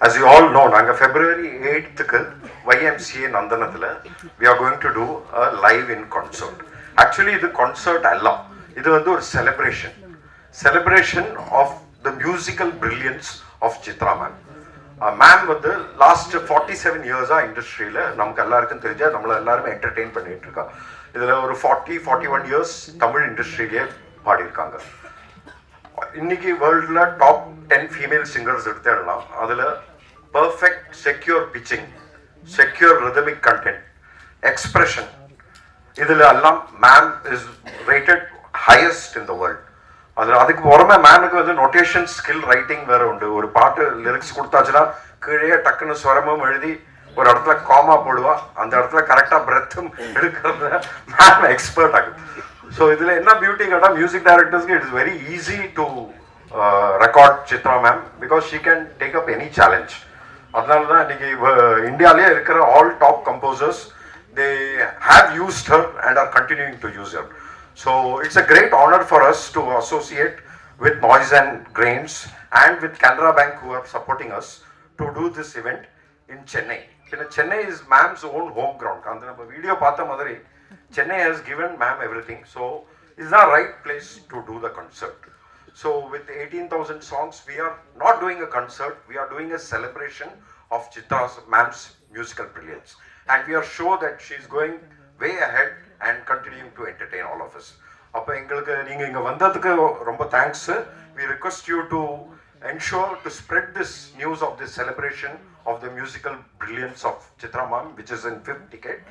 As you all know, நாங்க February 8th YMCA நந்தனத்துல we are going to do a live in concert. Actually இது concert அல்ல, இது வந்து ஒரு celebration of the musical brilliance of Chitra ma'am. Ma'am வந்து last 47 years இண்டஸ்ட்ரியில நமக்கு எல்லாருக்கும் தெரிஞ்சா நம்மள எல்லாருமே என்டர்டெயின் பண்ணிட்டு இருக்கா. இதுல ஒரு 41 years தமிழ் இண்டஸ்ட்ரியிலே பாடியிருக்காங்க. இன்னைக்கு வேர்ல்ட்ல டாப் 10 ஃபீமேல் சிங்கர்ஸ் எடுத்துடலாம். அதுல perfect secure pitching, secure rhythmic content, expression, இதுல எல்லாம் ma'am is rated highest in the world. அதுக்கு புறமே மேமுக்கு வந்து நோட்டேஷன் ஸ்கில் ரைட்டிங் வேற உண்டு. ஒரு பாட்டு லிரிக்ஸ் கொடுத்தாச்சுன்னா கீழே டக்குன்னு ஸ்வரமும் எழுதி ஒரு இடத்துல காமா போடுவா, அந்த இடத்துல கரெக்டா பிரெத்தும் எடுக்கிறது மேம் எக்ஸ்பர்ட் ஆகுது. ஸோ இதுல என்ன பியூட்டி கேட்டா மியூசிக் டைரக்டர்ஸ்க்கு it is very easy to record Chitra ma'am because she can take up any challenge. அதனால தான் இன்னைக்கு இந்தியாவிலே இருக்கிற all top composers they have used her and are continuing to use her. So it's a great honor for us to associate with Noise and Grains and with Canara Bank who are supporting us to do this event in Chennai. Chennai is ma'am's own home ground. And the video paatha madari Chennai has given ma'am everything. So it's the right place to do the concert. So with 18,000 songs, we are not doing a concert, we are doing a celebration of Chitra's ma'am's musical brilliance. And we are sure that she is going way ahead and continuing to entertain all of us. அப்போ எங்களுக்கு நீங்கள் இங்கே வந்ததுக்கு ரொம்ப thanks. We request you to ensure to spread this news of this celebration of the musical brilliance of Chitra ma'am, which is in 5th decade,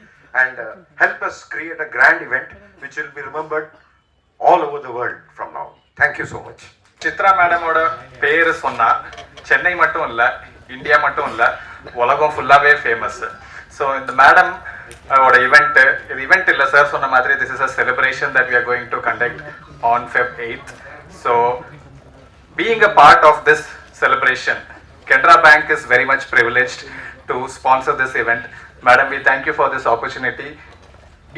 and help us create a grand event which will be remembered all over the world from now. Thank you so much. Chitra மேடமோட பேர் சொன்னா சென்னை மட்டும் இல்லை, India மட்டும் இல்லை, உலகம் ஃபுல்லாகவே famous. So இந்த மேடம் ஓட இவெண்ட், இது இவெண்ட் இல்லை சார் சொன்ன மாதிரி, this is a celebration that we are going to conduct on Feb 8th. So being a part of this celebration, Canara Bank is very much privileged to sponsor this event. Madam, we thank you for this opportunity.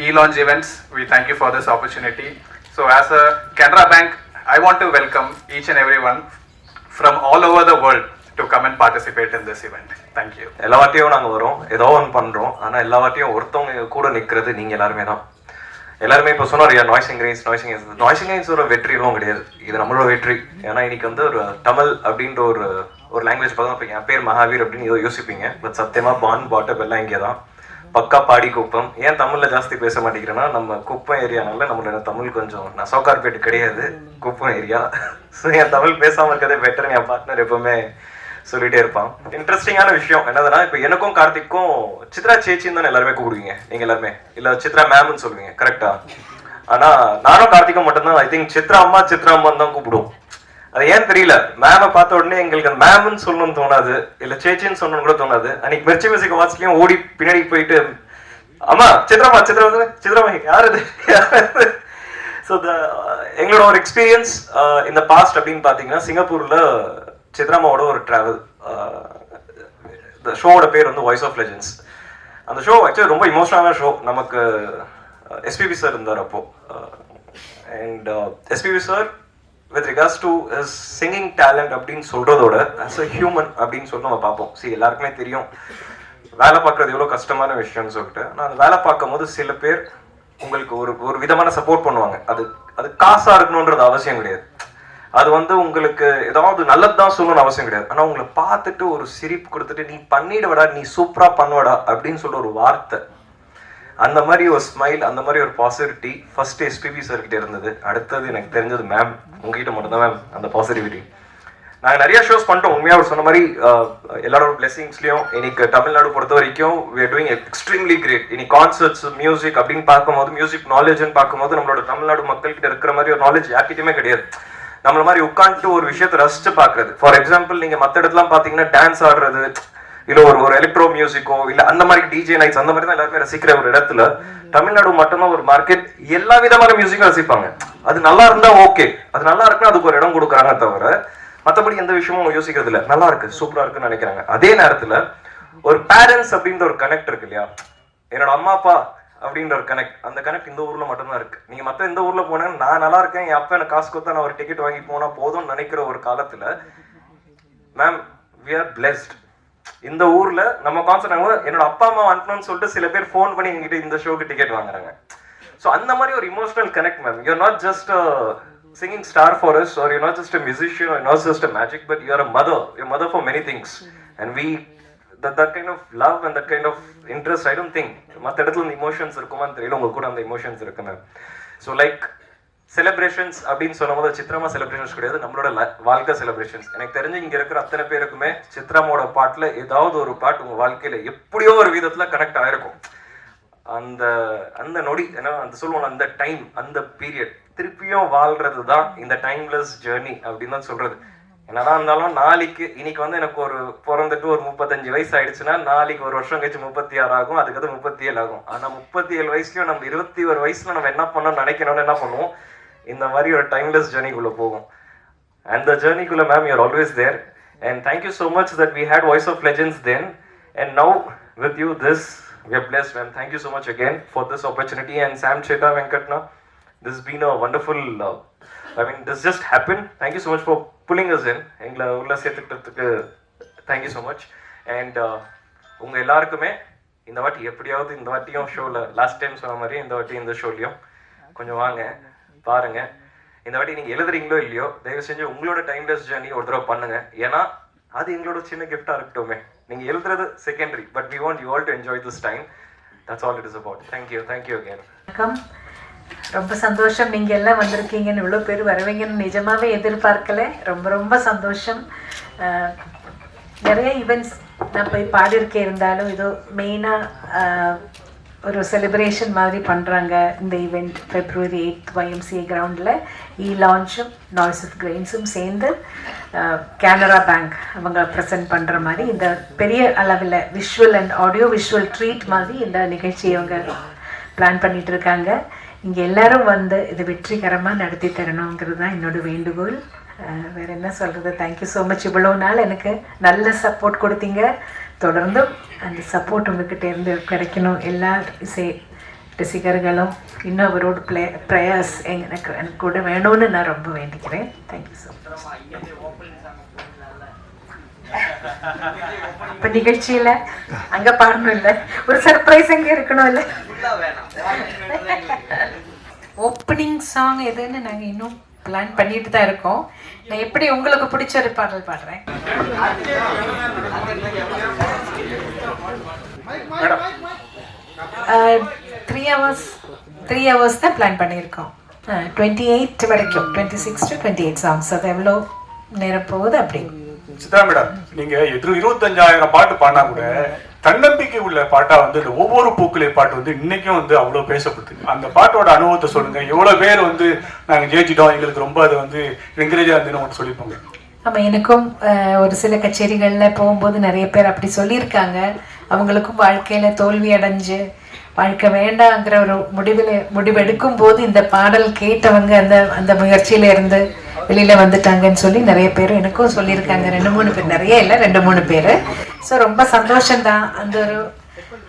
E-Launch Events, we thank you for this opportunity. So as a Canara Bank, I want to welcome each and everyone from all over the world to come and participate in this event. Thank you. எல்லா வாட்டியும் நாங்கள் வரோம், ஏதோ ஒன்று பண்ணுறோம், ஆனால் எல்லா வாட்டியும் ஒருத்தவங்க கூட நிற்கிறது நீங்கள் எல்லாருமே தான். எல்லாருமே இப்போ சொன்னார் நாய்ஸிங் கிரைன்ஸோட வெற்றியும் கிடையாது, இது நம்மளோட வெற்றி. ஏன்னா இன்னைக்கு வந்து ஒரு தமிழ் அப்படின்ற ஒரு லாங்குவேஜ் பார்த்தா இப்போ என் பேர் மகாவீர் அப்படின்னு ஏதோ யோசிப்பீங்க. பட் சத்தியமாக பான் பாட்டப் எல்லாம் இங்கே தான். பக்கா பாடி குப்பம். ஏன் தமிழில் ஜாஸ்தி பேச மாட்டேங்கிறேன்னா நம்ம குப்பம் ஏரியானால நம்மளோட தமிழ் கொஞ்சம், நான் சவுகார்பேட்டு கிடையாது, குப்பம் ஏரியா. ஸோ என் தமிழ் பேசாமல் இருக்கிறதே பெட்டர். என் பார்ட்னர் எப்பவுமே சொல்லிட்டே இருப்பான். இன்ட்ரெஸ்டிங்கான விஷயம் என்னதுன்னா, இப்போ எனக்கும் கார்த்திக்கும் சித்ரா சேச்சின்னு தானே எல்லாருமே கூப்பிடுவீங்க நீங்க எல்லாருமே, இல்ல சித்ரா மேம்னு சொல்லுவீங்க கரெக்டா? ஆனா நானும் கார்த்திக்கும் மட்டும்தான் ஐ திங்க் சித்ரா அம்மான்னு தான் கூப்பிடுவோம். அது ஏன் தெரியல, மேமை பார்த்த உடனே எங்களுக்கு அந்த மேம்னு சொல்லணும்னு தோணாது, இல்ல சேச்சின்னு சொல்லணும்னு கூட தோணாது. அன்னைக்கு மிர்ச்சி மியூசிக் வாட்ச்லயும் ஓடி பின்னாடி போயிட்டு அம்மா சித்ராமா யாரு இது. ஸோ எங்களோட ஒரு எக்ஸ்பீரியன்ஸ் இந்த பாஸ்ட் அப்படின்னு பாத்தீங்கன்னா, சிங்கப்பூர்ல சித்ராமாவோட ஒரு டிராவல். இந்த ஷோவோட பேர் வந்து வாய்ஸ் ஆஃப் லெஜெண்ட்ஸ். அந்த ஷோ ஆக்சுவலி ரொம்ப இமோஷனலான ஷோ. நமக்கு எஸ்பிபி சார் இருந்தார் அப்போ. And SPB sir with regards to his singing talent அப்படின்னு சொல்றதோட ஆஸ் அ ஹியூமன் அப்படின்னு சொல்லி நம்ம பார்ப்போம். எல்லாருக்குமே தெரியும் வேலை பார்க்கறது எவ்வளோ கஷ்டமான விஷயம்னு சொல்லிட்டு. ஆனால் அந்த வேலை பார்க்கும் போது சில பேர் உங்களுக்கு ஒரு விதமான சப்போர்ட் பண்ணுவாங்க. அது காசா இருக்கணுன்றது அவசியம் கிடையாது. அது வந்து உங்களுக்கு ஏதாவது நல்லதுதான் சொல்லணும்னு அவசியம் கிடையாது. ஆனா உங்களை பார்த்துட்டு ஒரு சிரிப்பு கொடுத்துட்டு நீ பண்ணிடுவடா, நீ சூப்பரா பண்ணுவடா அப்படின்னு சொல்ற ஒரு வார்த்தை, அந்த மாதிரி ஒரு ஸ்மைல், அந்த மாதிரி ஒரு பாசிட்டிவிட்டி ஃபர்ஸ்ட் எஸ்பிபி சார் கிட்ட இருந்தது. அடுத்தது எனக்கு தெரிஞ்சது மேம் உங்ககிட்ட மட்டும்தான் மேம் அந்த பாசிட்டிவிட்டி. நாங்கள் நிறைய ஷோஸ் பண்ணிட்டோம். உண்மையாக அவர் சொன்ன மாதிரி எல்லாரோட பிளெஸிங்ஸ்லையும் இன்னைக்கு தமிழ்நாடு பொறுத்த வரைக்கும் we are doing extremely great. இன்னைக்கு கான்சர்ட்ஸ், மியூசிக் அப்படின்னு பார்க்கும்போது, மியூசிக் நாலேஜ்னு பார்க்கும்போது நம்மளோட தமிழ்நாடு மக்கள்கிட்ட இருக்கிற மாதிரி ஒரு நாலேஜ் யார்கிட்டயுமே கிடையாது. நம்மள மாதிரி உட்காந்துட்டு ஒரு விஷயத்தை ரசிச்சு பாக்குறது. ஃபார் எக்ஸாம்பிள் நீங்க மற்ற இடத்துல பாத்தீங்கன்னா டான்ஸ் ஆடுறது, இல்ல ஒரு எலக்ட்ரோ மியூசிக்கோ, இல்ல அந்த மாதிரி டிஜே நைட்ஸ், அந்த மாதிரி தான் எல்லாருமே ரசிக்கிற ஒரு இடத்துல தமிழ்நாடு மட்டும்தான் ஒரு மார்க்கெட் எல்லா விதமான மியூசிக்கும் ரசிப்பாங்க. அது நல்லா இருந்தா ஓகே, அது நல்லா இருக்குன்னா அதுக்கு ஒரு இடம் கொடுக்குறாங்க தவிர மற்றபடி எந்த விஷயமும் யோசிக்கிறது இல்லை. நல்லா இருக்கு, சூப்பரா இருக்குன்னு நினைக்கிறாங்க. அதே நேரத்துல ஒரு பேரண்ட்ஸ் அப்படின்ற ஒரு கனெக்ட் இருக்கு இல்லையா, என்னோட அம்மா அப்பா அப்படின்ற ஒரு கனெக்ட், அந்த கனெக்ட் இந்த ஊர்ல மட்டும்தான் இருக்கு. நீங்க மத்த எந்த ஊர்ல போனா நான் நல்லா இருக்கேன், என் அப்பா எனக்கு காசு கொடுத்தா நான் ஒரு டிக்கெட் வாங்கி போனா போதும்னு நினைக்கிற ஒரு காலத்துல மேம் we are blessed. இந்த ஊர்ல நம்ம கான்சர்ட் என்னோட அப்பா அம்மா அனுப்பணும்னு சொல்லிட்டு சில பேர் ஃபோன் பண்ணி எங்கிட்ட இந்த ஷோக்கு டிக்கெட் வாங்குறாங்க. ஸோ அந்த மாதிரி ஒரு emotional connect ma'am. You're not just singing star for us, or you're not just a musician, or you're not just a magic, but you're a mother. You're a mother for many things. And we, that kind of love and that kind of interest, I don't think மற்ற இடத்துல இந்த emotions இருக்குமான்னு தெரியல, உங்களுக்கு கூட அந்த emotions இருக்கு ma'am. So like celebrations அப்படின்னு சொல்லும் போது சித்ராமா செலிப்ரேஷன்ஸ் கிடையாது, நம்மளோட வாழ்க்கை செலிப்ரேஷன்ஸ். எனக்கு தெரிஞ்சு இங்க இருக்கிற அத்தனை பேருக்குமே சித்ராமாவோட பாட்டுல ஏதாவது ஒரு பாட்டு உங்க வாழ்க்கையில எப்படியோ ஒரு விதத்துல கனெக்ட் ஆயிருக்கும். அந்த அந்த நொடி ஏன்னா அந்த சொல்லுவோம், அந்த டைம், அந்த பீரியட் திருப்பியும் வாழ்றது தான் இந்த டைம்லெஸ் ஜேர்னி அப்படின்னு தான் சொல்றது. என்னதான் இருந்தாலும் நாளைக்கு இன்னைக்கு வந்து எனக்கு ஒரு பிறந்துட்டு ஒரு 35 வயசு ஆயிடுச்சுன்னா நாளைக்கு ஒரு வருஷம் கழிச்சு 36 ஆகும், அதுக்கு 37 ஆகும். ஆனா 37 வயசுலயும் நம்ம 21 வயசுல நம்ம என்ன பண்ணோம்னு நினைக்கணும்னு என்ன பண்ணுவோம், இந்த மாதிரி ஒரு டைம்லெஸ் ஜேர்னிக்குள்ள போகும். அந்த ஜேர்னிக்குள்ள ma'am you are always there. And thank you so much that we had voice of legends then, and now with you this we are blessed, ma'am. Thank you so much again for this opportunity. And Sam Cheta Venkatna, this has been a wonderful I mean this just happened. Thank you so much for pulling us in. Engla ulla sethukku thank you so much. And unga ellarkume இந்த வாட்டி எப்படியாவது இந்த வாட்டியும் ஷோல last time சொன்ன மாதிரி இந்த வாட்டி இந்த ஷோலையும் கொஞ்சம் வாங்க பாருங்க. இந்த வாட்டி நீங்க எழுதுறீங்களோ இல்லையோ தயவு செஞ்சு உங்களோட டைம்லெஸ் ஜர்னி ஒரு தடவை பண்ணுங்க. ஏன்னா அது எங்களோட சின்ன கிஃப்டா இருக்கட்டுமே. நீங்க எழுதுறது secondary, but we want you all to enjoy this time. That's all it is about. Thank you again. வணக்கம். ரொம்ப சந்தோஷம் நீங்க எல்லாம் வந்திருக்கீங்கன்னு, இவ்வளோ பேர் வருவீங்கன்னு நிஜமாவே எதிர்பார்க்கல. ரொம்ப ரொம்ப சந்தோஷம். நிறைய ஈவெண்ட்ஸ் நான் போய் பாடியிருக்கே, இருந்தாலும் இதோ மெயினாக ஒரு செலிப்ரேஷன் மாதிரி பண்ணுறாங்க இந்த ஈவெண்ட். February 8th YMCA கிரவுண்டில் லான்ச்சும் நாய்ஸ் ஆஃப் கிரெயின்ஸும் சேர்ந்து கேனரா பேங்க் அவங்க ப்ரெசென்ட் பண்ணுற மாதிரி இந்த பெரிய அளவில் visual and audio visual treat மாதிரி இந்த நிகழ்ச்சியை அவங்க பிளான் பண்ணிட்டு இருக்காங்க. இங்கே எல்லாரும் வந்து இது வெற்றிகரமாக நடத்தி தரணுங்கிறது தான் என்னோட வேண்டுகோள். வேறு என்ன சொல்கிறது, தேங்க்யூ ஸோ மச். இவ்வளோ நாள் எனக்கு நல்ல சப்போர்ட் கொடுத்தீங்க, தொடர்ந்தும் அந்த சப்போர்ட் உங்ககிட்ட இருந்து கிடைக்கணும். எல்லா இசை ரசிகர்களும் இன்னும் அவரோட ப்ரேயர்ஸ் எனக்கு கூட வேணும்னு நான் ரொம்ப வேண்டிக்கிறேன். Thank you so much. இப்போ நிகழ்ச்சியில் அங்கே பாடணும் இல்லை, ஒரு சர்ப்ரைஸ் அங்கே இருக்கணும் இல்லை. ஓப்பனிங் சாங் எதுன்னு நாங்கள் இன்னும் பிளான் பண்ணிட்டு தான் இருக்கோம். நான் எப்படி உங்களுக்கு பிடிச்ச ஒரு பாடல் பாடுறேன். 3 hours தான் பிளான் பண்ணியிருக்கோம். 28 வரைக்கும் 26 to 28 சாங்ஸ். அது எவ்வளோ நேரம் போகுது அப்படி. சித்ரா மேடம், நீங்க 25,000 பாட்டு பாடினா கூட தன்னம்பிக்கை உள்ள பாட்டா வந்து இந்த ஒவ்வொரு பூக்களே பாட்டு வந்து இன்னைக்கும் வந்து அவ்வளவு பேசப்படுது. அந்த பாட்டோட அனுபவத்தை சொல்லுங்க. எவ்வளவு பேர் வந்து நாங்க ஜெயிச்சிட்டோம், எங்களுக்கு ரொம்ப அது வந்து என்கரேஜா இருந்துன்னு சொல்லியிருப்பாங்க. ஆமா, எனக்கும் ஒரு சில கச்சேரிகள்ல போகும்போது நிறைய பேர் அப்படி சொல்லியிருக்காங்க. அவங்களுக்கும் வாழ்க்கையில தோல்வி அடைஞ்சு வாழ்க்கை வேண்டாங்கிற ஒரு முடிவெடுக்கும் போது இந்த பாடல் கேட்டவங்க அந்த முயற்சியில இருந்து வெளியில வந்துட்டாங்கன்னு சொல்லி நிறைய பேர் எனக்கும் சொல்லியிருக்காங்க. 2-3 பேர், நிறைய இல்லை, 2-3 பேர். ஸோ ரொம்ப சந்தோஷம்தான்.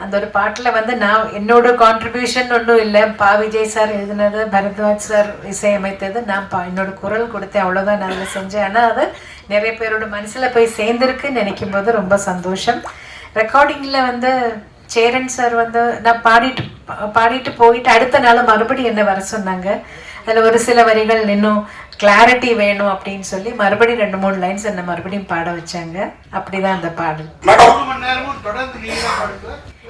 அந்த ஒரு பாட்டில் வந்து நான் என்னோட கான்ட்ரிபியூஷன் ஒன்றும் இல்லை. பா விஜய் சார் எழுதினது, பரத்வாஜ் சார் இசையமைத்தது, நான் என்னோட குரல் கொடுத்தேன், அவ்வளோதான் நான் செஞ்சேன். ஆனால் அது நிறைய பேரோட மனசில் போய் சேர்ந்துருக்குன்னு நினைக்கும் போது ரொம்ப சந்தோஷம். ரெக்கார்டிங்கில் வந்து சேரன் சார் வந்து நான் பாடிட்டு போயிட்டு அடுத்த நாள் மறுபடியும் என்ன வர சொன்னாங்க. அதில் ஒரு சில வரிகள் இன்னும் கிளாரிட்டி வேணும் அப்படின்னு சொல்லி மறுபடியும் 2-3 லைன்ஸ் என்ன மறுபடியும் பாட வச்சாங்க. அப்படிதான் அந்த பாடல்.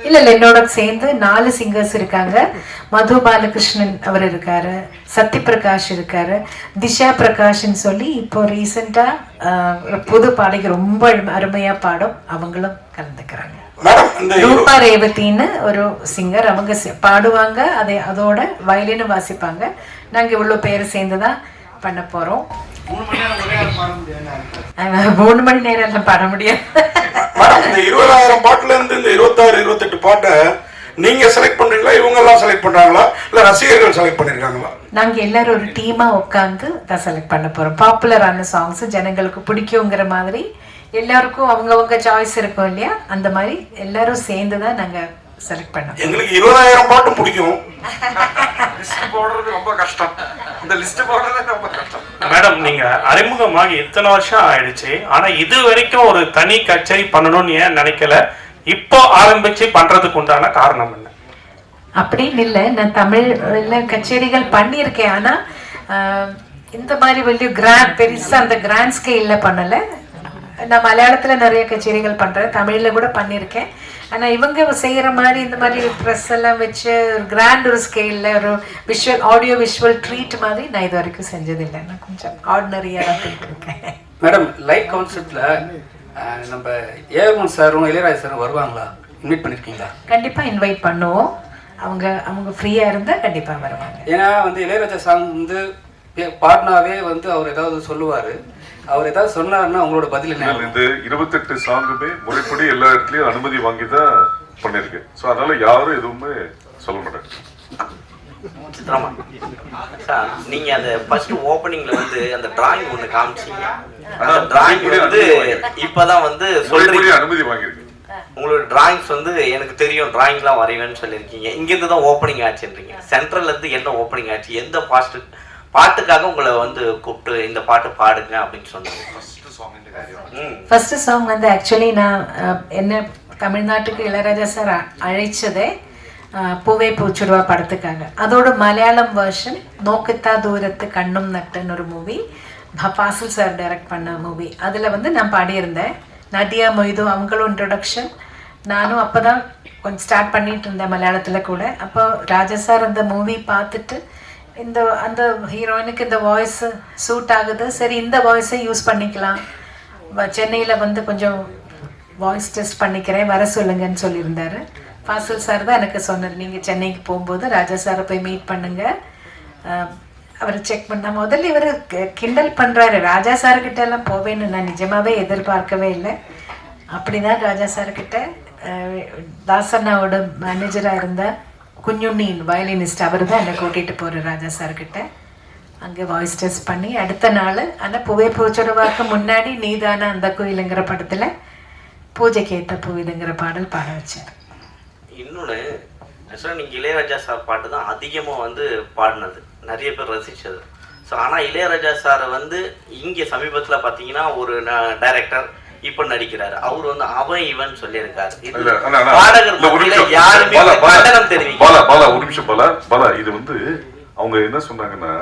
இல்ல என்னோட சேர்ந்து 4 சிங்கர்ஸ் இருக்காங்க. மது பாலகிருஷ்ணன் அவர் இருக்காரு, சத்ய பிரகாஷ் இருக்காரு, திஷா பிரகாஷ்ன்னு சொல்லி இப்போ ரீசெண்டா ஒரு புது பாடகி ரொம்ப அருமையா பாடும், அவங்களும் கலந்துக்கிறாங்க. ரூபா ரேவதின்னு ஒரு சிங்கர், அவங்க பாடுவாங்க, அதோட வயலினும் வாசிப்பாங்க. நாங்க இவ்வளவு பேர் சேர்ந்துதான் பண்ண போறோம். 3 மணி நேரம் எல்லாம் பாட முடியாது. இந்த 20,000 பாட்டுல இருந்து இந்த 26-28 பாட்டை நீங்க செலக்ட் பண்றீங்களா, இவங்க எல்லாம் செலக்ட் பண்றாங்களா, இல்ல ரசிகர்கள் செலக்ட் பண்ணிருக்காங்களா? நாங்க எல்லாரும் ஒரு டீமா உட்காந்து தான் செலக்ட் பண்ண போறோம். பாப்புலரான சாங்ஸ் ஜனங்களுக்கு பிடிக்குங்கிற மாதிரி எல்லாருக்கும் அவங்கவங்க சாய்ஸ் இருக்கும் இல்லையா, அந்த மாதிரி எல்லாரும் சேர்ந்து தான் நாங்க செலக்ட் பண்ணோம். எங்களுக்கு 20,000 பாட்டும் பிடிக்கும், போடுறது ரொம்ப கஷ்டம். இந்த லிஸ்ட் போடுறதே நம்ம மேடம் நீங்க அறிமுகமாகி இத்தனை வருஷம் ஆயிடுச்சு, ஆனா இது வரைக்கும் ஒரு தனி கச்சேரி பண்ணணும்னு ஏன் நினைக்கல? இப்போ ஆரம்பிச்சு பண்றதுக்கு உண்டான காரணம் என்ன? அப்படின்னு இல்லை, நான் தமிழ்ல கச்சேரிகள் பண்ணியிருக்கேன். ஆனா இந்த மாதிரி வெளியே பெருசா அந்த கிராண்ட் ஸ்கேல்ல பண்ணல. நான் மலையாளத்துல நிறைய கச்சேரிகள் பண்றேன், தமிழ்ல கூட பண்ணியிருக்கேன். ஆனா இவங்க செய்யற மாதிரி இந்த மாதிரி ப்ரெஸ் எல்லாம் வச்சு கிராண்ட் ஒரு ஸ்கேல்ல ஒரு ஆடியோ விஷுவல் ட்ரீட் மாதிரி நான் இது வரைக்கும் செஞ்சதில்லை. நான் கொஞ்சம் ஆர்டினரியா தான் இருக்கேன். மேடம், லைவ் கான்செப்ட்ல நம்ம ஏஆர் சாரும் இளையராஜா சாரும் வருவாங்களா? இன்வைட் பண்ணிருக்கீங்களா? கண்டிப்பா இன்வைட் பண்ணுவோம். அவங்க ஃப்ரீயா இருந்தா கண்டிப்பா வருவாங்க. ஏன்னா வந்து இளையராஜா சாங் வந்து பாடினாவே வந்து அவர் ஏதாவது சொல்லுவாரு. அவர் ஏதாவது சொன்னாருன்னா அவங்களோட பதில் என்ன? இந்த 28 சாங்குமே முறைப்படி எல்லா இடத்துலயும் அனுமதி வாங்கி தான் பண்ணிருக்கு. ஸோ அதனால யாரும் எதுவுமே சொல்ல மாட்டாங்க. சித்ராமா சார், நீங்க அந்த ஃபர்ஸ்ட் ஓப்பனிங்ல வந்து அந்த டிராயிங் ஒன்று காமிச்சீங்க. அந்த டிராயிங் வந்து இப்பதான் வந்து சொல்றீங்க அனுமதி வாங்கியிருக்கு. உங்களோட டிராயிங்ஸ் வந்து எனக்கு தெரியும், டிராயிங்லாம் வரைவேன்னு சொல்லியிருக்கீங்க. இங்கேருந்து தான் ஓப்பனிங் ஆச்சுன்றீங்க. சென்ட்ரல்ல இருந்து என்ன ஓப்பனிங் ஆச்சு? எந்த பாட்டுக்காக உங்களை வந்து கூப்பிட்டு இந்த பாட்டு பாடுங்க அப்படின்னு சொன்னாங்க? ஃபர்ஸ்ட் சாங் வந்து ஆக்சுவலி நான் என்ன தமிழ்நாட்டுக்கு இளையராஜா சார் அழைச்சதே பூவே பூச்சுடுவா படத்துக்காக. அதோட மலையாளம் வெர்ஷன் நோக்கத்தா தூரத்து கண்ணும் நட்டுன்னு ஒரு மூவி, ஃபாசில் சார் டைரக்ட் பண்ண மூவி. அதில் வந்து நான் பாடியிருந்தேன். நதியா மொய்து அவங்களும் இன்ட்ரொடக்ஷன். நானும் அப்போ தான் கொஞ்சம் ஸ்டார்ட் பண்ணிட்டு இருந்தேன் மலையாளத்தில் கூட. அப்போ ராஜா சார் அந்த மூவி பார்த்துட்டு அந்த ஹீரோயினுக்கு இந்த வாய்ஸ் சூட் ஆகுது, சரி இந்த வாய்ஸை யூஸ் பண்ணிக்கலாம், சென்னையில் வந்து கொஞ்சம் வாய்ஸ் டெஸ்ட் பண்ணிக்கிறேன், வர சொல்லுங்கன்னு சொல்லியிருந்தாரு. ஃபாசில் சார் தான் எனக்கு சொன்னார், நீங்கள் சென்னைக்கு போகும்போது ராஜா சாரை போய் மீட் பண்ணுங்க, அவர் செக் பண்ண. முதல்ல இவர் கிண்டல் பண்ணுறாரு, ராஜா சார்கிட்ட எல்லாம் போவேன்னு நான் நிஜமாவே எதிர்பார்க்கவே இல்லை. அப்படிதான் ராஜா சார்கிட்ட தாசண்ணாவோட மேனேஜராக இருந்த குஞ்சுண்ணின் வயலினிஸ்ட் அவர் தான் என்னை கூட்டிகிட்டு போகிற ராஜா சார்கிட்ட. அங்கே வாய்ஸ் டெஸ்ட் பண்ணி அடுத்த நாள் ஆனால் பூவே பூச்சுடுவாக்கு முன்னாடி நீதான அந்த கோயிலுங்கிற படத்தில் பூஜைக்கு ஏற்ற பூவிதுங்கிற பாடல் பாட வச்சார். இன்னொன்று ஆக்சுவலாக நீங்கள் இளையராஜா சார் பாட்டு தான் அதிகமாக வந்து பாடினது, நிறைய பேர் ரசித்தது. ஸோ ஆனால் இளையராஜா சாரை வந்து இங்கே சமீபத்தில் பார்த்தீங்கன்னா ஒரு டைரக்டர் இப்ப நடிக்கிறாரு, அவர் வந்து அவன் இவன் சொல்லியிருக்காரு. ஒரு நிமிஷம் பாலா, இது வந்து அவங்க என்ன சொன்னாங்கன்னா,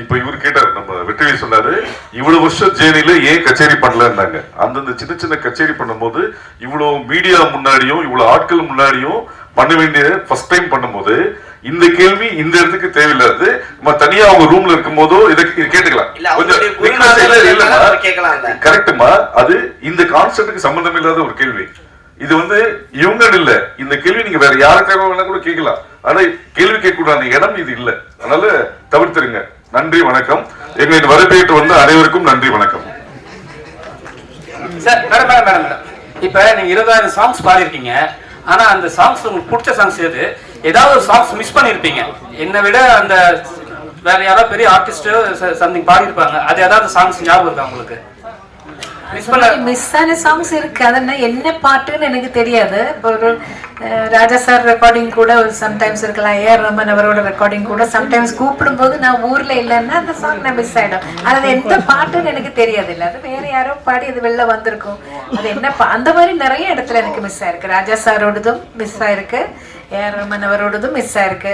இப்ப இவரு கேட்டாரு, நம்ம வெற்றி சொன்னாரு இவ்வளவு வருஷம் ஜேர்னில ஏன் கச்சேரி பண்ணலன்னாங்க. அந்தந்த சின்ன சின்ன கச்சேரி பண்ணும்போது இவ்வளவு மீடியா முன்னாடியும் இவ்வளவு ஆட்கள் முன்னாடியும் பண்ண வேண்டிய ஃபர்ஸ்ட் டைம் பண்ணும்போது இந்த கேள்வி இந்த இடத்துக்கு தேவையில்லாது. நம்ம தனியா அவங்க ரூம்ல இருக்கும் போதோ இதை கேட்டுக்கலாம். கரெக்டுமா? அது இந்த கான்செப்டுக்கு சம்பந்தம் இல்லாத ஒரு கேள்வி. இது வந்து இவங்க இல்ல, இந்த கேள்வி நீங்க வேற யாருக்காக வேணா கூட கேட்கலாம். ஆனா கேள்வி கேட்கக்கூடாத இடம் இது இல்ல, அதனால தவிர்த்துருங்க. நன்றி, வணக்கம். எங்களை வரவேற்று வந்த அனைவருக்கும் நன்றி, வணக்கம். சார், மேடம், இப்ப நீங்க 20,000 சாங்ஸ் பாடிருக்கீங்க. ஆனா அந்த சாங்ஸ் உங்களுக்கு பிடிச்ச சாங்ஸ் எது? ஏதாவது ஒரு சாங்ஸ் மிஸ் பண்ணிருப்பீங்க. என்னை விட அந்த வேற யாராவது பெரிய ஆர்டிஸ்ட் சம்திங் பாடியிருப்பாங்க, அது ஏதாவது சாங்ஸ் ஞாபகம் இருக்கா உங்களுக்கு? மிஸ் ஆன சாங்ஸ் இருக்கு. அது என்ன பாட்டுன்னு எனக்கு தெரியாது. இப்போ ஒரு ராஜா சார் ரெக்கார்டிங் கூட சம்டைம்ஸ் இருக்கலாம், ஏஆர் ரமன் அவரோட ரெக்கார்டிங் கூட சம்டைம்ஸ் கூப்பிடும்போது நான் ஊர்ல இல்லைன்னா அந்த சாங் நான் மிஸ் ஆயிடும். அது எந்த பாட்டுன்னு எனக்கு தெரியாது. இல்லை, அது வேற யாரோ பாடி அது வெளில வந்திருக்கும். அது என்ன அந்த மாதிரி நிறைய இடத்துல எனக்கு மிஸ் ஆயிருக்கு. ராஜா சாரோடதும் மிஸ் ஆயிருக்கு, ஏஆர் ரமன் அவரோடதும் மிஸ் ஆயிருக்கு.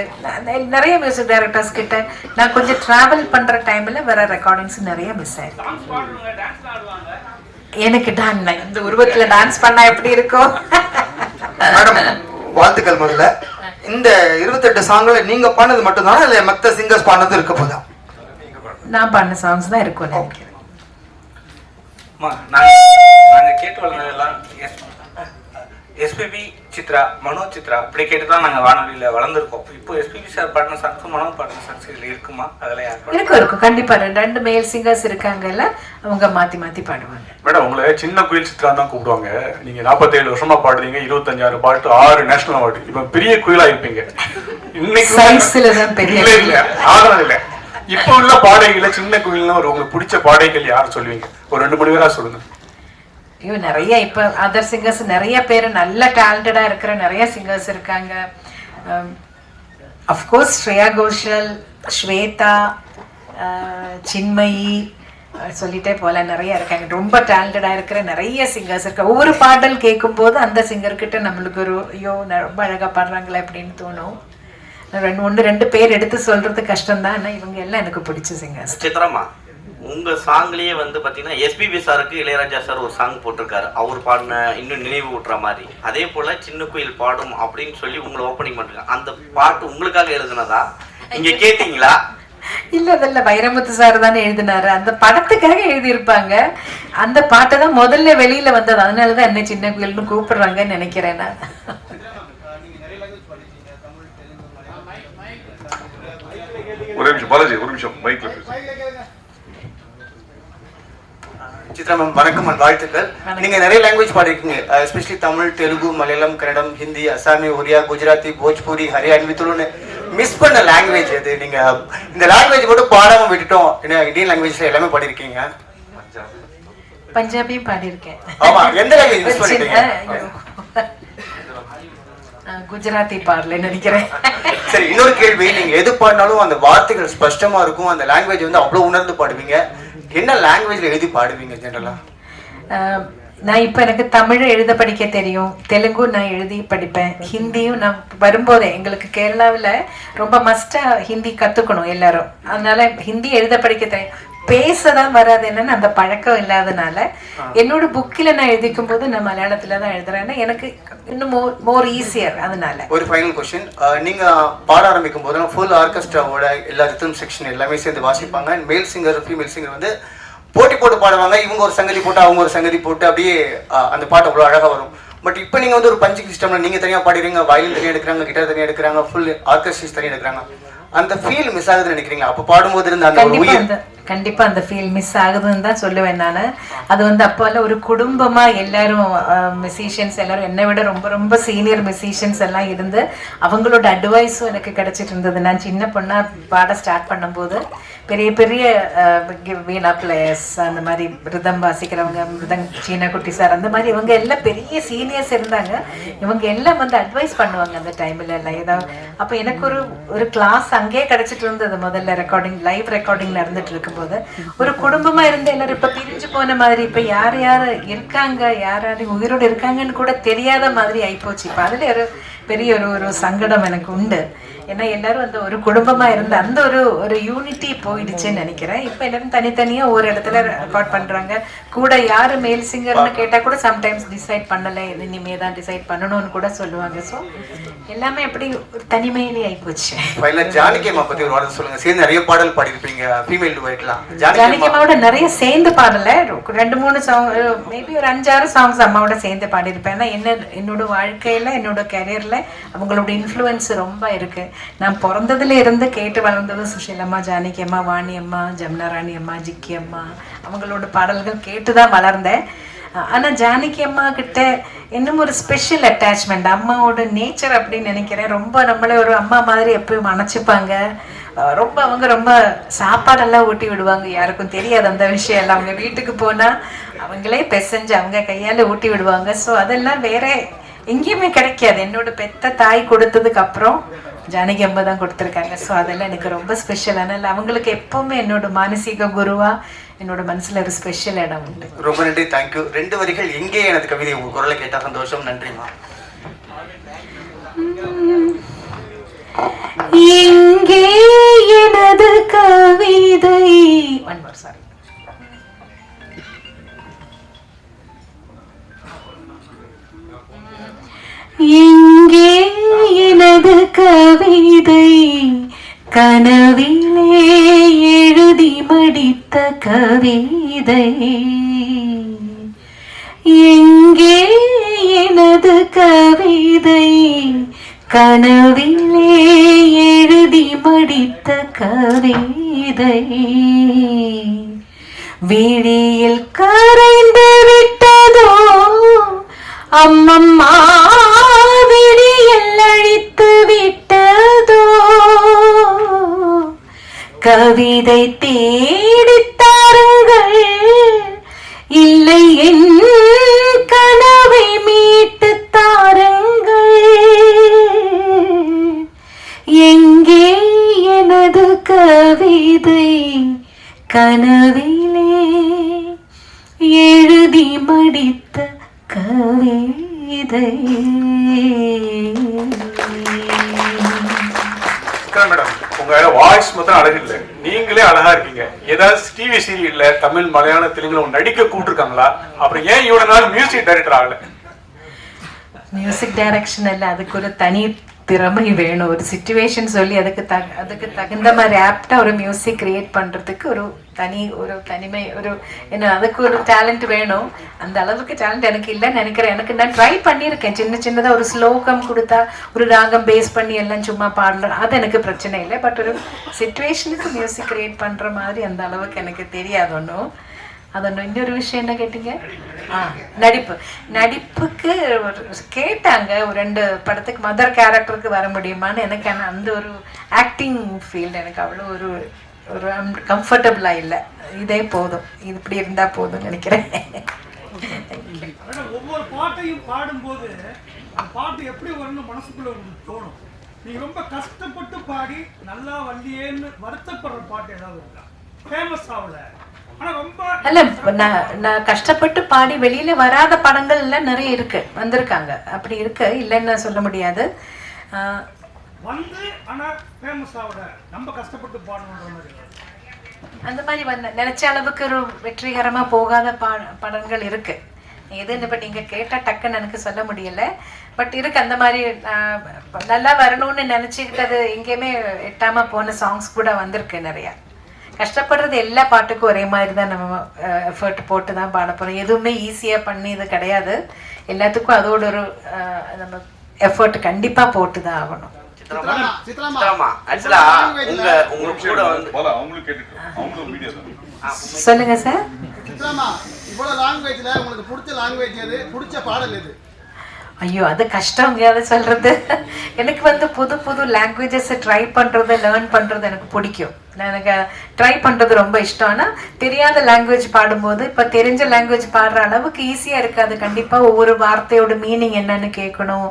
நிறைய மியூசிக் டைரக்டர்ஸ் கிட்ட நான் கொஞ்சம் டிராவல் பண்ற டைம்ல வர ரெக்கார்டிங்ஸ் நிறைய மிஸ் ஆயிருக்கு. எனக்கு இந்த உருவத்துல டான்ஸ் பண்ணா எப்படி இருக்கும்? மேடம், வாழ்த்துக்கள். முதல்ல இந்த 28 சாங்ல நீங்க பாடுனது மட்டும் தானா இல்ல மத்த சிங்கர்ஸ் பாடுனது இருக்க போதா? நான் பாடின சாங்ஸ் தான் இருக்கும் நினைக்கிறேன். நாங்க கேட்டு வளர்ந்ததெல்லாம் எஸ்பிபி சித்ரா, மனோஜ் சித்ரா இப்படி கேட்டுதான் நாங்க வானொலியில வளர்ந்துருக்கோம். இப்போ எஸ்பிபி சார் பாடின சாங்ஸ், மனோ பாடின சாங்ஸ் இதுல இருக்குமா? அதெல்லாம் இருக்கும் கண்டிப்பா. ரெண்டு மேல் சிங்கர்ஸ் இருக்காங்கல்ல, அவங்க மாத்தி மாத்தி பாடுவாங்க. மேடம், உங்களை சின்ன குயில் சித்ரா தான் கூப்பிடுவாங்க. நீங்க 47 வருஷமா பாடுறீங்க, 25,000 பாட்டு, 6 நேஷனல் அவார்டு. இப்ப பெரிய குயிலா இருப்பீங்க. இன்னைக்கு இல்ல ஆகலாம் இல்ல. இப்ப உள்ள பாடகைகளை சின்ன குயில்னா உங்களுக்கு பிடிச்ச பாடகைகள் யார் சொல்லுவீங்க? ஒரு 2-3 பேரா சொல்லுங்க. ஐயோ, நிறைய இப்ப அதர் சிங்கர்ஸ் நிறைய பேர் நல்ல டேலண்டடா இருக்கிற நிறைய சிங்கர்ஸ் இருக்காங்க. அஃப்கோர்ஸ் ஸ்ரேயா கோஷல், ஸ்வேதா, சின்மயி, சொல்லிட்டே போல நிறைய இருக்காங்க. ரொம்ப டேலண்டடா இருக்கிற நிறைய சிங்கர்ஸ் இருக்காங்க. ஒவ்வொரு பாடல் கேட்கும்போது அந்த சிங்கர்கிட்ட நம்மளுக்கு ஒரு ஐயோ ரொம்ப அழகா பாடுறாங்களே அப்படின்னு தோணும். ரெண்டு பேர் எடுத்து சொல்றது கஷ்டம் தான். ஆனால் இவங்க எல்லாம் எனக்கு பிடிச்ச சிங்கர்ஸ். சித்ராமா, உங்க சாங்லயே வந்து பாத்தீங்கன்னா எஸ்பிபி சாருக்கு இளையராஜா சார் ஒரு சாங் போட்டிருக்காரு, அவர் பாடின இன்னும் நினைவு ஊட்டுற மாதிரி. அதே போல சின்ன குயில் பாடும் அப்படின்னு சொல்லி உங்களை ஓப்பனிங் பண்றாங்க. அந்த பாட்டு உங்களுக்காக எழுதுனதா, நீங்க கேட்டீங்களா? இல்ல அதல்ல, வைரமுத்து சார் தானே எழுதினாரு. அந்த படத்துக்காக எழுதியிருப்பாங்க. அந்த பாட்டை தான் முதல்ல வெளியில வந்தது. அதனாலதான் என்ன சின்ன குயில்னு கூப்பிடுறாங்கன்னு நினைக்கிறேன் நான். ஒரு நிமிஷம் பாலாஜி, ஒரு நிமிஷம் மைக்ல பேசு. சித்ரா மேம் வணக்கம் அண்ட் வாழ்த்துக்கள். நீங்க நிறைய லாங்குவேஜ் பாடிருக்கீங்க, எஸ்பெஷலி தமிழ், தெலுங்கு, மலையாளம், கன்னடம், ஹிந்தி, அசாமி, ஒரியா, குஜராத்தி, போஜ்பூரி, ஹரியான்வி, துளுன்னு மிஸ் பண்ண லாங்குவேஜ் எது? நீங்க இந்த லாங்குவேஜ் மட்டும் பாடாம விட்டுட்டோம். ஏன்னா இந்தியன் லாங்குவேஜ்ல எல்லாமே பாடிருக்கீங்க. பஞ்சாபியும் பாடியிருக்கேன். ஆமா, எந்த லாங்குவேஜ் மிஸ் பண்ணிட்டீங்க? குஜராத்தி பாடல நினைக்கிறேன். சரி, இன்னொரு கேள்வி, நீங்க எது பாடினாலும் அந்த வார்த்தைகள் ஸ்பஷ்டமா இருக்கும், அந்த லாங்குவேஜ் வந்து அவ்வளவு உணர்ந்து பாடுவீங்க. என்ன லாங்குவேஜ்ல எழுதி பாடுவீங்க ஜெனரலா? நான் இப்போ எனக்கு தமிழ் எழுத படிக்க தெரியும், தெலுங்கு நான் எழுதி படிப்பேன், ஹிந்தியும் நான் வரும்போதே எங்களுக்கு கேரளாவில் ரொம்ப மஸ்டாக ஹிந்தி கற்றுக்கணும் எல்லாரும். அதனால ஹிந்தி எழுத படிக்க தெரியும், பேசதான் வராது. என்னன்னு அந்த பழக்கம் இல்லாதனால என்னோட புக்கில் நான் எழுதிக்கும் போது நான் மலையாளத்தில் தான் எழுதுறேன். எனக்கு இன்னும் மோர் ஈஸியர். அதனால ஒரு ஃபைனல் கொஸ்டின், நீங்க பாட ஆரம்பிக்கும் போது ஃபுல் ஆர்கெஸ்ட்ராவோட எல்லா ரிதம் செக்ஷன் எல்லாமே சேர்ந்து வாசிப்பாங்க. மேல் சிங்கர், ஃபீமேல் சிங்கர் வந்து போட்டி போட்டு பாடுவாங்க. இவங்க ஒரு சங்கதி போட்டு அவங்க ஒரு சங்கதி போட்டு அப்படியே அந்த பாட்டு அவ்வளோ அழகாக வரும். பட் இப்போ நீங்கள் வந்து ஒரு பஞ்சிங் சிஸ்டம்ல நீங்கள் தனியாக பாடுறீங்க, வயலின் தனியாக எடுக்கிறாங்க, கிட்டார் தனியாக எடுக்கிறாங்க, ஃபுல் ஆர்கெஸ்ட்ரேஸ் தனியாக எடுக்கிறாங்க. அந்த ஃபீல் மிஸ் ஆகுதுன்னு நினைக்கிறீங்களா? அப்போ பாடும்போது இருந்த அந்த கண்டிப்பா அந்த ஃபீல் மிஸ் ஆகுதுன்னு தான் சொல்லுவேன் நான். அது வந்து அப்போல்லாம் ஒரு குடும்பமா எல்லாரும் மியூசிஷியன்ஸ் எல்லாரும் என்னை விட ரொம்ப ரொம்ப சீனியர் மியூசிஷியன்ஸ் எல்லாம் இருந்து அவங்களோட அட்வைஸும் எனக்கு கிடைச்சிட்டு இருந்தது. நான் சின்ன பொண்ணா பாட ஸ்டார்ட் பண்ணும்போது பெரிய பெரிய வீணா பிளேயர்ஸ், அந்த மாதிரி ரிதம் வாசிக்கிறவங்க, சீனா குட்டி சார், அந்த மாதிரி இவங்க எல்லாம் பெரிய சீனியர்ஸ் இருந்தாங்க. இவங்க எல்லாம் வந்து அட்வைஸ் பண்ணுவாங்க அந்த டைம்ல எல்லாம் ஏதாவது. அப்போ எனக்கு ஒரு கிளாஸ் அங்கேயே கிடைச்சிட்டு இருந்தது. முதல்ல ரெக்கார்டிங், லைவ் ரெக்கார்டிங் நடந்துட்டு இருக்கும்போது ஒரு குடும்பமா இருந்து எல்லாரும் இப்ப பிரிஞ்சு போன மாதிரி, இப்ப யார் யாரு இருக்காங்க, யார் யாரு உயிரோடு இருக்காங்கன்னு கூட தெரியாத மாதிரி ஆயிப்போச்சு. இப்ப அதுல ஒரு பெரிய ஒரு சங்கடம் எனக்கு உண்டு. ஏன்னா எல்லாரும் அந்த ஒரு குடும்பமா இருந்த அந்த ஒரு யூனிட்டி போயிடுச்சுன்னு நினைக்கிறேன். இப்ப எல்லாரும் தனித்தனியா ஒரு இடத்துல ரெக்கார்ட் பண்றாங்க. கூட யாரு மேல் சிங்கர்னு கேட்டா கூட சம்டைம்ஸ் டிசைட் பண்ணல, இனிமே தான் டிசைட் பண்ணணும்னு கூட சொல்லுவாங்க. ஸோ எல்லாமே அப்படி ஒரு தனிமையிலே ஆயிப்போச்சு. ஜானகி அம்மா பத்தி ஒரு வார்த்தை சொல்லுங்க. சேர்ந்து நிறைய பாடல் பாடிருப்பீங்க, ஃபீமேல் டுவைட்லாம். ஜானகி அம்மாவோட நிறைய சேர்ந்து பாடல, 2-3 சாங், மேபி ஒரு 5-6 சாங்ஸ் அம்மாவோட சேர்ந்து பாடியிருப்பேன். ஏன்னா என்னோட வாழ்க்கையில என்னோட கரியர்ல அவங்களோட இன்ஃப்ளூயன்ஸ் ரொம்ப இருக்கு. நான் பிறந்ததுல இருந்து கேட்டு வளர்ந்தது சுஷீலம்மா, ஜானகி அம்மா, வாணி அம்மா, ஜமுனா ராணி அம்மா, ஜிக்கி அம்மா, அவங்களோட பாடல்கள் கேட்டுதான் வளர்ந்தேன். ஆனா ஜானகி அம்மா கிட்ட இன்னும் ஒரு ஸ்பெஷல் அட்டாச்மெண்ட், அம்மாவோட நேச்சர் அப்படின்னு நினைக்கிறேன். ரொம்ப நம்மளே ஒரு அம்மா மாதிரி எப்பயும் அணைச்சிப்பாங்க. ரொம்ப அவங்க ரொம்ப சாப்பாடெல்லாம் ஊட்டி விடுவாங்க, யாருக்கும் தெரியாது அந்த விஷயம் எல்லாம். அவங்க வீட்டுக்கு போனா அவங்களே பெசஞ்சு அவங்க கையால ஊட்டி விடுவாங்க. ஸோ அதெல்லாம் வேற எங்கேயுமே கிடைக்காது. என்னோட பெத்த தாய் கொடுத்ததுக்கு அப்புறம் ஜானகி அம்மா தான் கொடுத்துருக்காங்க. ஸோ அதெல்லாம் எனக்கு ரொம்ப ஸ்பெஷல். அதனால அவங்களுக்கு எப்பவுமே என்னோட மானசீக குருவா என்னோட மனசுல ஒரு ஸ்பெஷல் இடம் உண்டு. ரொம்ப நன்றி, தேங்க்யூ. 2 வரிகள் எங்கே எனது கவிதை உங்க குரலை கேட்டா சந்தோஷம். நன்றிமா. எங்கே எனது கவிதை, சாரி, எங்கே எனது கவிதை, கனவிலே எழுதி மடித்த கவிதை, எங்கே எனது கவிதை, கனவிலே எழுதி மடித்த கவிதை, விழியில் கரைந்து விட்டதோ அம்மம்மா, விழியில் அழித்து விட்டதோ, கவிதை தேடித் தாருங்கள், இல்லை என் கனவை மீட்டு தாருங்கள், எங்கே கவிதை கனவிலே எழுதி மடித்த கவிதை. மேடம், உங்க வாய்ஸ் மட்டும் அழகு இல்லை, நீங்களே அழகா இருக்கீங்க. ஏதாவது டிவி சீரியல்ல தமிழ் மலையாள தெலுங்குல நடிக்க கூப்பிட்டுருக்காங்களா? அப்புறம் ஏன் இவ்வளவு நாள் மியூசிக் டைரக்டர் ஆகல? மியூசிக் டைரக்ஷன் அல்ல, அதுக்கு ஒரு தனி திறமை வேணும். ஒரு சிச்சுவேஷன் சொல்லி அதுக்கு தகுந்த மாதிரி ஆப்டா ஒரு மியூசிக் கிரியேட் பண்றதுக்கு ஒரு தனிமை, ஒரு என்ன, அதுக்கு ஒரு டேலண்ட் வேணும். அந்த அளவுக்கு டேலண்ட் எனக்கு இல்லைன்னு நினைக்கிறேன். எனக்கு நான் ட்ரை பண்ணியிருக்கேன், சின்னதா ஒரு ஸ்லோகம் கொடுத்தா ஒரு ராகம் பேஸ் பண்ணி எல்லாம் சும்மா பாடலாம், அது எனக்கு பிரச்சனை இல்லை. பட் ஒரு சிச்சுவேஷனுக்கு மியூசிக் கிரியேட் பண்ற மாதிரி அந்த அளவுக்கு எனக்கு தெரியாது ஒன்றும். அதொன்னு. இன்னொரு விஷயம் என்ன கேட்டீங்க? நடிப்புக்கு கேட்டாங்க, ஒரு 2 படத்துக்கு மதர் கேரக்டருக்கு வர முடியுமான்னு. எனக்கு அந்த ஒரு ஆக்டிங் ஃபீல்டு எனக்கு அவ்வளோ ஒரு கம்ஃபர்டபுளா இல்லை. இதே போதும், இது இப்படி இருந்தா போதும் நினைக்கிறேன். ஒவ்வொரு பாட்டையும் பாடும்போது அந்த பாட்டு எப்படி வரணும் மனசுக்குள்ள உங்களுக்கு தோணும். நீங்க ரொம்ப கஷ்டப்பட்டு பாடி நல்லா வந்தியேன்னு வருத்தப்படுற பாட்டு ஏதாவது இருக்கா? ஃபேமஸ் ஆகல, அல்ல, நான் கஷ்டப்பட்டு பாடி வெளியில வராத படங்கள் எல்லாம் நிறைய இருக்கு, வந்திருக்காங்க. அப்படி இருக்கு, இல்லைன்னு சொல்ல முடியாது. அந்த மாதிரி நினைச்ச அளவுக்கு ஒரு வெற்றிகரமா போகாத படங்கள் இருக்கு. எதுன்னு இப்ப நீங்க கேட்டா டக்குன்னு எனக்கு சொல்ல முடியல. பட் இருக்கு அந்த மாதிரி நல்லா வரணும்னு நினைச்சுக்கிட்டது எங்கேயுமே எட்டாம போன சாங்ஸ் கூட வந்திருக்கு நிறைய. கஷ்டப்படுறது எல்லா பாட்டுக்கும் ஒரே மாதிரி தான் நம்ம எஃபர்ட் போட்டு தான் பாட போகிறோம். எதுவுமே ஈஸியாக பண்ணி இது கிடையாது. எல்லாத்துக்கும் அதோட ஒரு நம்ம எஃபர்ட் கண்டிப்பாக போட்டு தான் ஆகணும். சொல்லுங்க சார். ஐயோ, அது கஷ்டம் அதை சொல்றது. எனக்கு புது லாங்குவேஜஸ் ட்ரை பண்றது, லேர்ன் பண்றது எனக்கு பிடிக்கும். எனக்கு ட்ரை பண்றது ரொம்ப இஷ்டம். ஆனால் தெரியாத லாங்குவேஜ் பாடும்போது இப்போ தெரிஞ்ச லாங்குவேஜ் பாடுற அளவுக்கு ஈஸியா இருக்காது. கண்டிப்பா ஒவ்வொரு வார்த்தையோட மீனிங் என்னன்னு கேட்கணும்,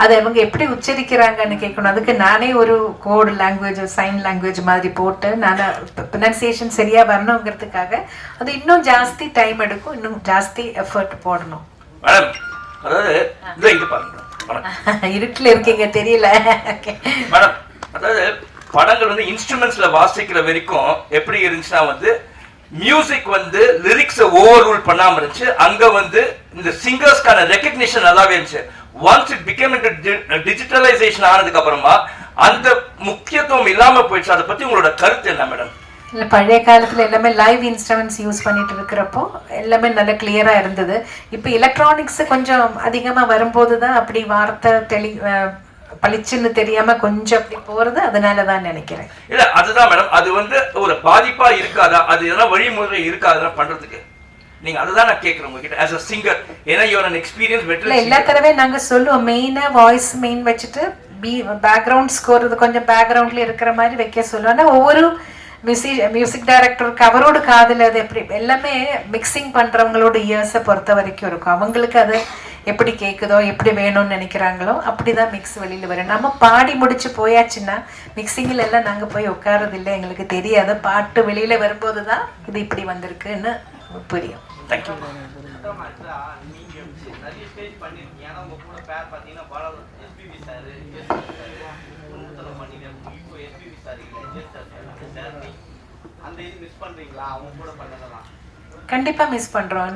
அதை அவங்க எப்படி உச்சரிக்கிறாங்கன்னு கேட்கணும். அதுக்கு நானே ஒரு கோடு லாங்குவேஜ், சைன் லாங்குவேஜ் மாதிரி போட்டு நான் ப்ரொனன்சியேஷன் சரியா வரணுங்கிறதுக்காக அது இன்னும் ஜாஸ்தி டைம் எடுக்கும், இன்னும் ஜாஸ்தி எஃபர்ட் போடணும். அதாவது இருட்டுல இருக்கீங்க தெரியல மேடம். அதாவது படங்கள் இன்ஸ்ட்ருமெண்ட்ஸ்ல வாசிக்கிற வரைக்கும் எப்படி இருந்துச்சுன்னா மியூசிக் லிரிக்ஸை ஓவர் ரூல் பண்ணாம இருந்துச்சு. அங்க இந்த சிங்கர்ஸ்க்கான ரெகக்னிஷன் நல்லாவே இருந்துச்சு. ஒன்ஸ் இட் பிகேம் டிஜிட்டலைசேஷன் ஆனதுக்கு அப்புறமா அந்த முக்கியத்துவம் இல்லாம போயிடுச்சு. அதை பத்தி உங்களோட கருத்து என்ன மேடம்? இல்லை, பழைய காலத்தில் எல்லாமே லைவ் இன்ஸ்ட்ருமெண்ட்ஸ் யூஸ் பண்ணிட்டு இருக்கிறப்போ எல்லாமே நல்ல கிளியராக இருந்தது. இப்போ எலக்ட்ரானிக்ஸ் கொஞ்சம் அதிகமாக வரும்போது தான் அப்படி வார்த்தை பளிச்சுன்னு தெரியாம கொஞ்சம் அப்படி போறது. அதனால தான் நினைக்கிறேன். இல்லை, அதுதான் மேடம். அது ஒரு பாதிப்பா இருக்காதா? அது எதனா வழிமுறை இருக்காதா பண்றதுக்கு? நீங்க அதுதான் நான் கேட்கிறேன் உங்ககிட்ட as a singer. ஏன்னா you are an experienced veteran. எல்லா தடவை நாங்க சொல்லுவோம், மெயினா வாய்ஸ் மெயின் வச்சுட்டு பேக்ரவுண்ட் ஸ்கோர் இது கொஞ்சம் பேக்ரவுண்ட்ல இருக்கிற மாதிரி வைக்க சொல்லுவோம். ஆனால் ஒவ்வொரு மியூசிக் டைரக்டருக்கு அவரோட காதில் அது எப்படி எல்லாமே மிக்சிங் பண்றவங்களோட இயர்ஸை பொறுத்த வரைக்கும் இருக்கும். அவங்களுக்கு அது எப்படி கேட்குதோ, எப்படி வேணும்னு நினைக்கிறாங்களோ அப்படிதான் மிக்ஸ் வெளியில வரும். நம்ம பாடி முடிச்சு போயாச்சுன்னா மிக்சிங்கில் எல்லாம் நாங்க போய் உட்காரது இல்லை, எங்களுக்கு தெரியாது. பாட்டு வெளியில வரும்போது தான் இது இப்படி வந்திருக்குன்னு புரியும். தேங்க்யூ. கண்டிப்பா மிஸ் பண்றோம்.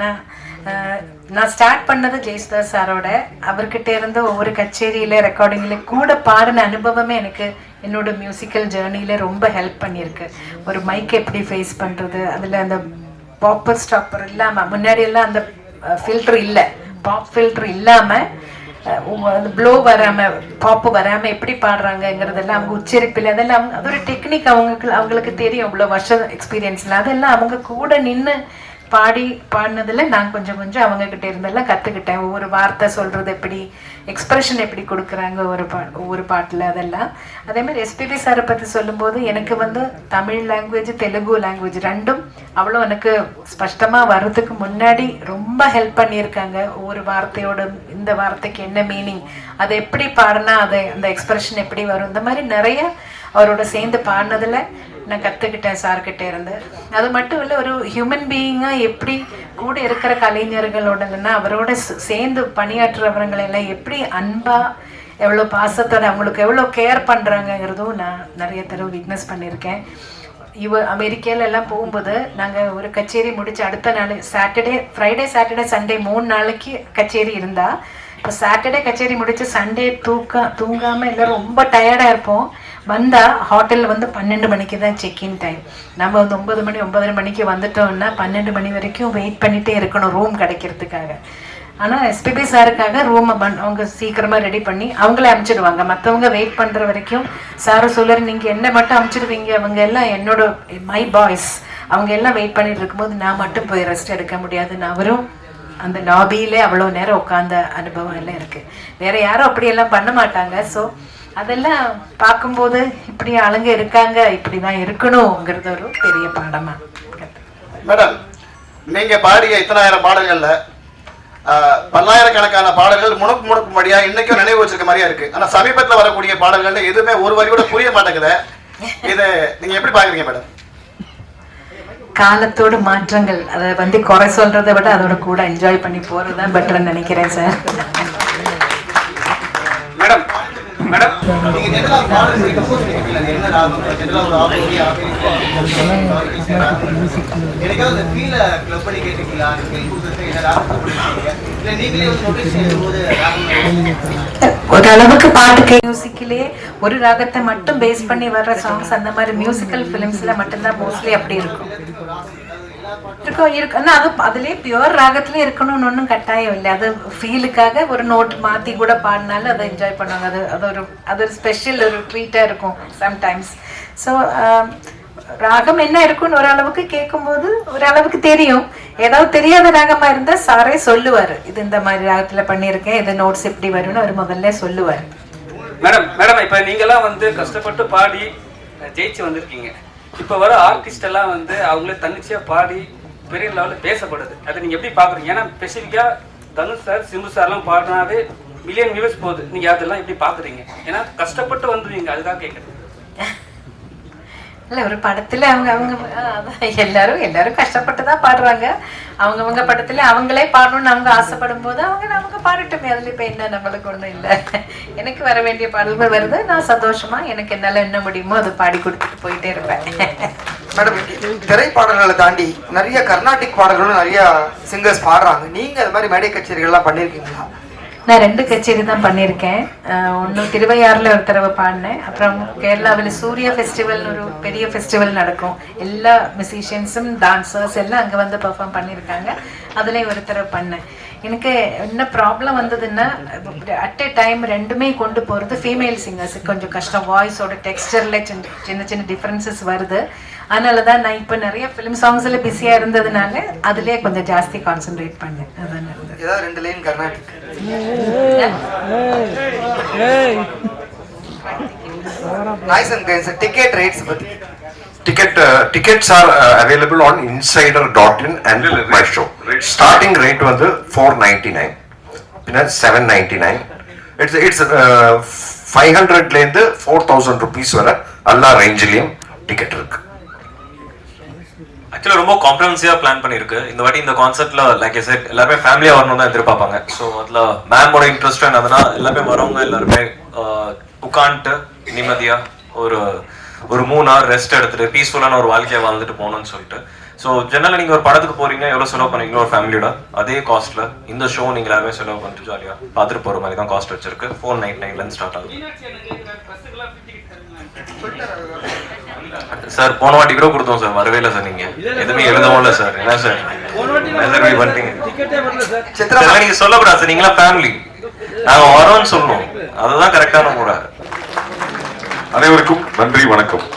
நான் ஸ்டார்ட் பண்ணது ஜெயசுதாஸ் சாரோட. அவர்கிட்ட இருந்து ஒவ்வொரு கச்சேரியில ரெக்கார்டிங்ல கூட பாடின அனுபவமே எனக்கு என்னோட மியூசிக்கல் ஜேர்னில ரொம்ப ஹெல்ப் பண்ணியிருக்கு. ஒரு மைக் எப்படி ஃபேஸ் பண்றது, அதுல அந்த பாப்பர் ஸ்டாப்பர் இல்லாம, முன்னாடி எல்லாம் அந்த ஃபில்டர் இல்ல, பாப் ஃபில்டர் இல்லாம ப்ளோ வராம பாப்பு வராம எப்படி பாடுறாங்கிறதெல்லாம் அவங்க உச்சரிப்பில் அதெல்லாம் அது ஒரு டெக்னிக். அவங்களுக்கு தெரியும், இவ்வளோ வருஷம் எக்ஸ்பீரியன்ஸ்ல. அதெல்லாம் அவங்க கூட நின்று பாடினதுல நான் கொஞ்சம் அவங்க கிட்ட இருந்தெல்லாம் கத்துக்கிட்டேன். ஒவ்வொரு வார்த்தை சொல்றது எப்படி, எக்ஸ்பிரஷன் எப்படி கொடுக்குறாங்க ஒவ்வொரு பாட்டுல, அதெல்லாம். அதே மாதிரி எஸ்பிபி சாரை பத்தி சொல்லும்போது எனக்கு தமிழ் லாங்குவேஜ், தெலுங்கு லாங்குவேஜ் ரெண்டும் அவ்வளோ எனக்கு ஸ்பஷ்டமா வர்றதுக்கு முன்னாடி ரொம்ப ஹெல்ப் பண்ணியிருக்காங்க. ஒவ்வொரு வார்த்தையோட இந்த வார்த்தைக்கு என்ன மீனிங், அதை எப்படி பாடினா அதை அந்த எக்ஸ்பிரஷன் எப்படி வரும், இந்த மாதிரி நிறைய அவரோட சேர்ந்து பாடினதுல நான் கற்றுக்கிட்டேன் சார்கிட்ட இருந்து. அது மட்டும் இல்லை, ஒரு ஹியூமன் பீயிங்காக எப்படி கூட இருக்கிற கலைஞர்களோடனா அவரோட சேர்ந்து பணியாற்றுறவங்களெல்லாம் எப்படி அன்பாக எவ்வளோ பாசத்தோட அவங்களுக்கு எவ்வளோ கேர் பண்ணுறாங்கங்கிறதும் நான் நிறைய தடவை விட்னஸ் பண்ணியிருக்கேன். அமெரிக்கால எல்லாம் போகும்போது நாங்கள் ஒரு கச்சேரி முடிச்சு அடுத்த நாள் ஃப்ரைடே சாட்டர்டே சண்டே 3 நாளைக்கு கச்சேரி இருந்தா, இப்போ சாட்டர்டே கச்சேரி முடிச்சு சண்டே தூங்காமல் எல்லோரும் ரொம்ப டயர்டாக இருப்போம். வந்தால் ஹோட்டலில் வந்து 12 மணிக்கு தான் செக்இன் டைம். நம்ம வந்து 9 மணிக்கு வந்துட்டோம்னா 12 மணி வரைக்கும் வெயிட் பண்ணிகிட்டே இருக்கணும் ரூம் கிடைக்கிறதுக்காக. ஆனால் எஸ்பிபி சாருக்காக ரூமை அவங்க சீக்கிரமாக ரெடி பண்ணி அவங்களே அனுப்பிச்சிடுவாங்க. மற்றவங்க வெயிட் பண்ணுற வரைக்கும் சாரை சொல்லுற நீங்கள் என்ன மட்டும் அனுப்பிச்சிடுவீங்க, அவங்க எல்லாம் என்னோட மை பாய்ஸ் அவங்க எல்லாம் வெயிட் பண்ணிட்டு இருக்கும்போது நான் மட்டும் போய் ரெஸ்ட் எடுக்க முடியாதுன்னு அவரும் அந்த லாபியிலே அவ்வளோ நேரம் உட்காந்த அனுபவம் எல்லாம் இருக்குது. வேறு யாரும் அப்படியெல்லாம் பண்ண மாட்டாங்க. ஸோ அதெல்லாம் பார்க்கும்போது இப்படி ஆளுங்க இருக்காங்க, இப்படி தான் இருக்கணுங்கிறது ஒரு பெரிய பாடமாக. மேடம், நீங்கள் பாடிய இத்தனாயிரம் பாடல்களில் பல்லாயிரக்கணக்கான பாடல்கள் முணுக்கும்படியா இன்னைக்கும் நினைவு வச்சிருக்க மாதிரியா இருக்கு. ஆனா சமீபத்தில் வரக்கூடிய பாடல்கள்ல எதுவுமே ஒரு வரியோட புரிய மாட்டேங்குது. இதை நீங்க எப்படி பாக்குறீங்க மேடம்? காலத்தோட மாற்றங்கள், அதை வந்து குறை சொல்றதை விட அதோட கூட என்ஜாய் பண்ணி போறதுதான் பெட்டர்ன்னு நினைக்கிறேன் சார். மேடம் மேடம் நீங்க ஜெனரலா பாடல் கம்போஸ் பண்ணிருக்கீங்க, என்ன ராகம் ஜெனரலா ஒரு ஆபீஸ் எனக்காக அந்த ஃபீல கிளப் பண்ணி கேட்டீங்களா? அந்த ஃபீல் கொடுத்தது என்ன ராகம் பண்ணிருக்கீங்க, இல்ல நீங்களே வந்து நோட்டீஸ் செய்யும்போது ஒரு அளவுக்கு பாட்டுக்கு மியூசிக்கிலே ஒரு ராகத்தை மட்டும் பேஸ் பண்ணி வர்ற சாங்ஸ் அந்த மாதிரி மியூசிக்கல் ஃபிலிம்ஸ்ல மட்டும்தான் மோஸ்ட்லி அப்படி இருக்கும். ஆனா அது அதுலயே பியூர் ராகத்துல இருக்கணும்னு ஒன்றும் கட்டாயம் இல்லை. அது ஃபீலுக்காக ஒரு நோட் மாத்தி கூட பாடினாலும் அதை என்ஜாய் பண்ணுவாங்க. அது ஒரு ஸ்பெஷல் ஒரு ட்ரீட்டா இருக்கும் சம்டைம்ஸ். ஸோ ராகம் என்ன இருக்குன்னு ஓரளவுக்கு கேட்கும்போது ஓரளவுக்கு தெரியும். ஏதாவது தெரியாத ராகமா இருந்தா சாரே சொல்லுவாரு, இது இந்த மாதிரி ராகத்துல பண்ணியிருக்கேன், இது நோட்ஸ் எப்படி வரும்னு அவர் முதல்ல சொல்லுவாரு. மேடம் இப்ப நீங்கெல்லாம் வந்து கஷ்டப்பட்டு பாடி ஜெயிச்சு வந்திருக்கீங்க. இப்போ வர ஆர்டிஸ்ட் எல்லாம் வந்து அவங்களே தன்னிச்சையா பாடி பெரிய லெவலில் பேசப்படுது. அதை நீங்க எப்படி பாக்குறீங்க? ஏன்னா ஸ்பெசிஃபிக்கா தனுஷ் சார், சிம்பு சார்லாம் பாடினாவே மில்லியன் வியூஸ் போகுது. நீங்க அதெல்லாம் எப்படி பாக்குறீங்க? ஏன்னா கஷ்டப்பட்டு வந்துருவீங்க, அதுதான் கேட்குறேன். இல்லை, ஒரு படத்துல அவங்க எல்லாரும் கஷ்டப்பட்டு தான் பாடுறாங்க. அவங்கவுங்க படத்துல அவங்களே பாடணும்னு அவங்க ஆசைப்படும் போது அவங்க பாடட்டுமே, அதுல இப்ப என்ன நம்மளுக்கு ஒண்ணும் இல்லை. எனக்கு வர வேண்டிய பாடல்கள் வருது, நான் சந்தோஷமா எனக்கு என்னால என்ன முடியுமோ அதை பாடி கொடுத்துட்டு போயிட்டே இருப்பேன். மேடம், திரைப்பாடல்களை தாண்டி நிறைய கர்நாடிக் பாடல்களும் நிறைய சிங்கர்ஸ் பாடுறாங்க. நீங்க அது மாதிரி மேடை கச்சேரிகள்லாம் பண்ணியிருக்கீங்களா? நான் 2 கச்சேரி தான் பண்ணியிருக்கேன். ஒன்று திருவையாறில் ஒரு தடவை பாடினேன். அப்புறம் கேரளாவில் சூர்யா ஃபெஸ்டிவல்னு ஒரு பெரிய ஃபெஸ்டிவல் நடக்கும். எல்லா மியூசிஷியன்ஸும் டான்சர்ஸ் எல்லாம் அங்கே வந்து பெர்ஃபார்ம் பண்ணியிருக்காங்க. அதுலேயும் ஒரு தடவை பண்ணேன். எனக்கு என்ன ப்ராப்ளம் வந்ததுன்னா, அட் எ டைம் ரெண்டுமே கொண்டு போகிறது ஃபீமேல் சிங்கர்ஸுக்கு கொஞ்சம் கஷ்டம். வாய்ஸோட டெக்ஸ்டரில் சின்ன டிஃப்ரென்சஸ் வருது. அதனால தான் நான் இப்போ நிறைய ஃபிலிம் சாங்ஸில் பிஸியாக இருந்ததுனால அதுலேயே கொஞ்சம் ஜாஸ்தி கான்சென்ட்ரேட் பண்ணேன். அதான் ஏதாவது 2 லைன் கர்நாடிக். டிக்கெட் ரேட்ஸ் பத்தி. Tickets are available on insider.in and Book My Show. Starting rate வந்து 499, பின்ன 799. It's 500ல இருந்து 4000 rupees வரை எல்லா ரேஞ்சிலையும் டிக்கெட் இருக்கு. ஆக்சுவலாக ரொம்ப காம்ப்ரஹென்சிவாக பிளான் பண்ணியிருக்கு. இந்த வாட்டி இந்த கான்செப்ட்ல லைக் ஐ செட் எல்லாருமே ஃபேமிலியாக வரணும் தான் எதிர்பார்ப்பாங்க. ஸோ அதில் மேமோட இன்ட்ரெஸ்ட் என்னதுன்னா எல்லாருமே வரவங்க எல்லாருமே உட்காந்துட்டு நிம்மதியாக ஒரு 3 hour ரெஸ்ட் எடுத்துட்டு பீஸ்ஃபுல்லான ஒரு வாழ்க்கையை வாழ்ந்துட்டு போகணும்னு சொல்லிட்டு. ஸோ ஜெனரலாக நீங்கள் ஒரு படத்துக்கு போறீங்க, எவ்வளோ செலவு பண்ணீங்களோ ஒரு ஃபேமிலியோட அதே காஸ்ட்ல இந்த ஷோ நீங்கள் எல்லாருமே செலவு பண்ணிட்டு ஜாலியாக பார்த்துட்டு போகிற மாதிரி தான் காஸ்ட் வச்சிருக்கு. 499 ஸ்டார்ட் ஆகுது. சார் போன வாட்டி கூட கொடுத்தோம் சார், வரவே இல்லை சார். நீங்க எதுவுமே எழுதவும் இல்லை சார். என்ன சார் பண்ணிட்டீங்க? நீங்க சொல்லக்கூடாது சார், நீங்களா ஃபேமிலி, நாங்க வரோம்னு சொல்லணும். அதுதான் கரெக்டான கூட. அனைவருக்கும் நன்றி, வணக்கம்.